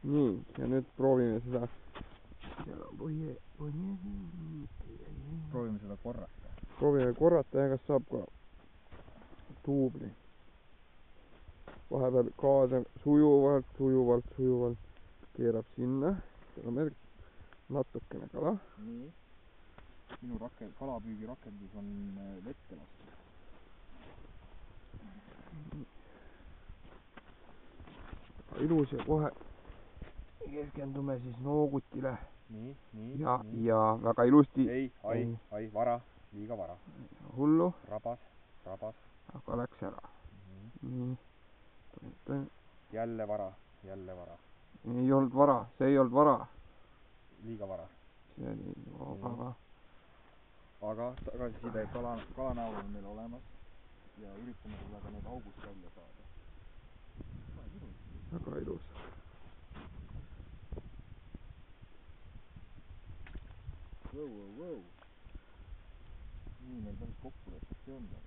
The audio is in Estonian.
nii, ja nüüd proovime seda. Proovime seda korrata. Proovime korrata ja kas saab ka duubli. Vahepeal kaasa sujuvalt keerab sinna. Tuleme natukene kala. Nii. Minu kalapüügirakendus on vette lastud. Ilus ja kohe keskendume siis noogutile. Nii. Ja väga ilusti. Ai, vara, liiga vara. Hullu. Rabas. Aga läks ära. Nii. Jälle vara. Ei olnud vara, see ei olnud vara. Liiga vara. See oli aga tagasiside kala näol on meil olemas ja üritame sellega need august välja saada. Väga ilus. Wow. Nii meil päris kokkulepet ei olnud.